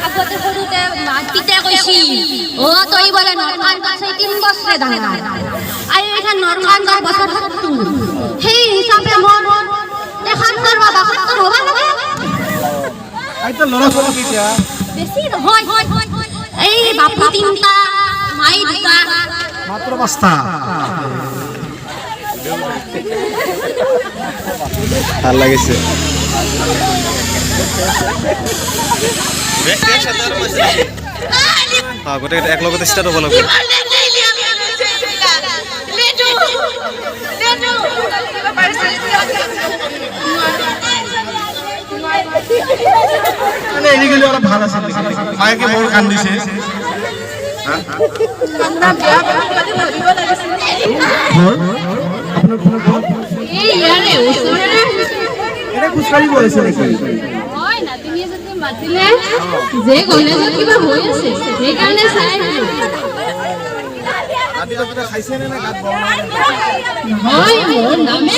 আগতে সৰুতে মাতিতে কৈছি তই বোলে নৰকান্ত আছে 3 বছৰে ডাঙৰ আৰু এখন নৰকান্ত বছৰ 70 সেই হিচাপে মোৰ দেখান কৰবা বাখত হবা লাগে আইতা লৰা ছোৱালী কিয়া বেছি নহয় এই বাপু 3টা মাই 2টা মাত্ৰ 5টা ভাল লাগিছে গোটেই একলগতে ষ্টাৰ্ট হ'ব লাগিব মানে এনে গেলে অলপ ভাল আছিল মায়েকে বৰ কান্দিছে এটা খুচকাৰি গৈছে নেকি হয় নাতিনিয়ে যদি মাতিলে যে গলে যে কিবা হৈ আছে সেই কাৰণে চাই আহিলো ৰাতিটো কিবা খাইছে নে না গাত বল হয় মোৰ নামে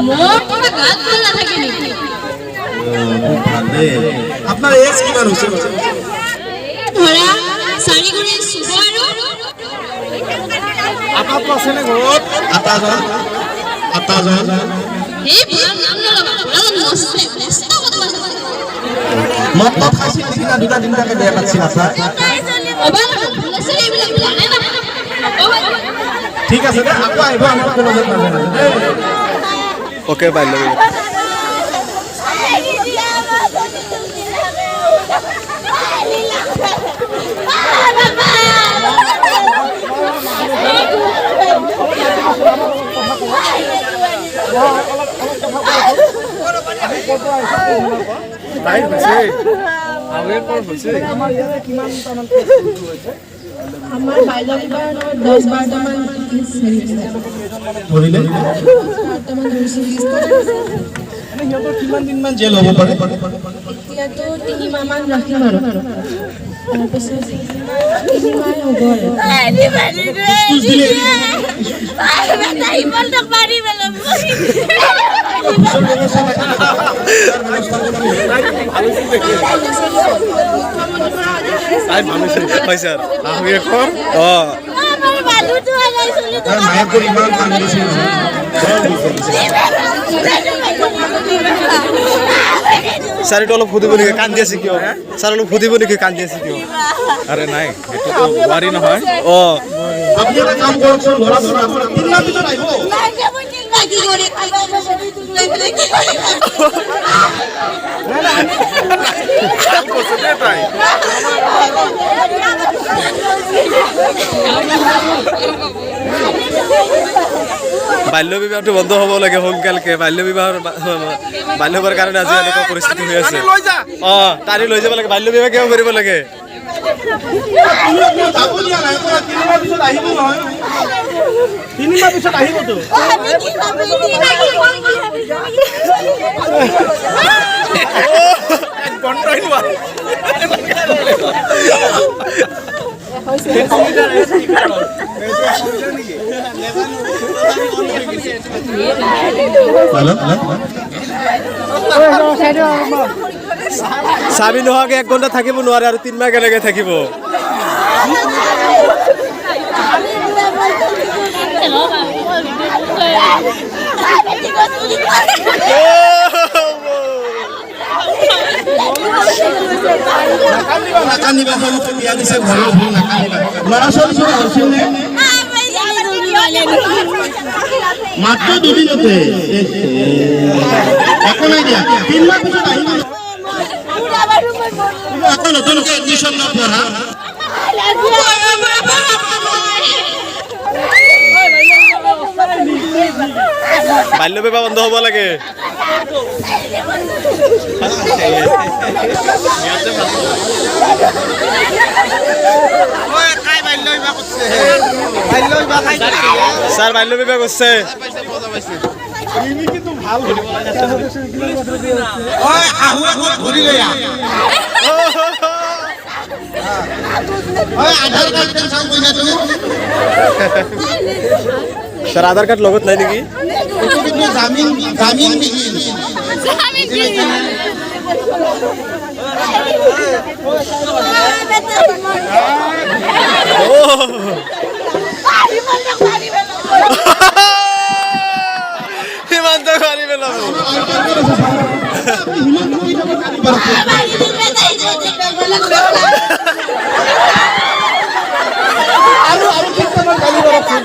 মোৰ কিবা গাত বল নাথাকে নেকি ভালে আপোনাৰ এজ কিমান হৈছে ধৰা 4 গুণে শুভ আৰু আপাটো আছে নে ঘৰত আটাজন এই পুৰা নাম নলবা পুৰা নষ্ট কথা মত খাইছিল কিনা দুটা তিনটাকে বেয়া পাচ্ছিল আছা অবা বুলাছে এইবিলাক জানে না ঠিক আছে দে আকৌ আহিব আমাৰ কলেজত নাযায় ওকে বাইল তাই হৈছে আগেৰ পৰ হৈছে আমাৰ ইয়াতে কিমান টামান হৈছে আমাৰ বাইলা বিবাহ 10-12 মান ধৰিলে 12 মান ৰিলিজ কৰে মানে সিহঁতৰ কিমান দিন মান জেল হ'ব পাৰে এতিয়াতো 3 মাহ মান ৰাখিম আৰু তাৰপিছত 3 মাহ হ'ব তাই ভাবিছে হয় স্যার আহুয়ে কর আমার বালু তো আলাইছিল তার মায়ের করে ইমান কান দিছিল স্যার এটা অলপ ফুদিব নেকি কান দিয়েছে কিয় স্যার অলপ ফুদিব নেকি কান দিয়েছে কিয় আরে নাই এটা তো ওয়ারি নহয় ও আপনি এটা কাম করছেন লড়া লড়া আপনারা 3 মাস ভিতর আইবো কি করে খাইবা বসে তুই কি করে বাল্য বিবাহটো বন্ধ হ'ব লাগে সোনকালকে বাল্য বিবাহৰ কাৰণে আজি এনেকুৱা পৰিস্থিতি হৈ আছে তাৰি লৈ যাব লাগে বাল্য বিবাহ কিয় কৰিব লাগে চাবি নোহোৱাকে 1 ঘণ্টা থাকিব নোৱাৰে আৰু 3 মাহ কেনেকে থাকিব নাকানিবা সৰুতে বিয়া দিছে ঘৰৰ ভুল নাকানিবা ল'ৰা ছোৱালী সব হৈছিল নে মাত্ৰ দুদিনতে একো নাই দিয়া 3 মাহ পিছত আহিব আকৌ নতুনকৈ এডমিশ্যন নপঢ়া বাল্য বিবাহ বন্ধ হ'ব লাগে স্যার বাল্য বিবাহ করছে স্যার আধার কার্ড লগত নাই নেকি জামিন আৰু কেইটামান গালি কৰকচোন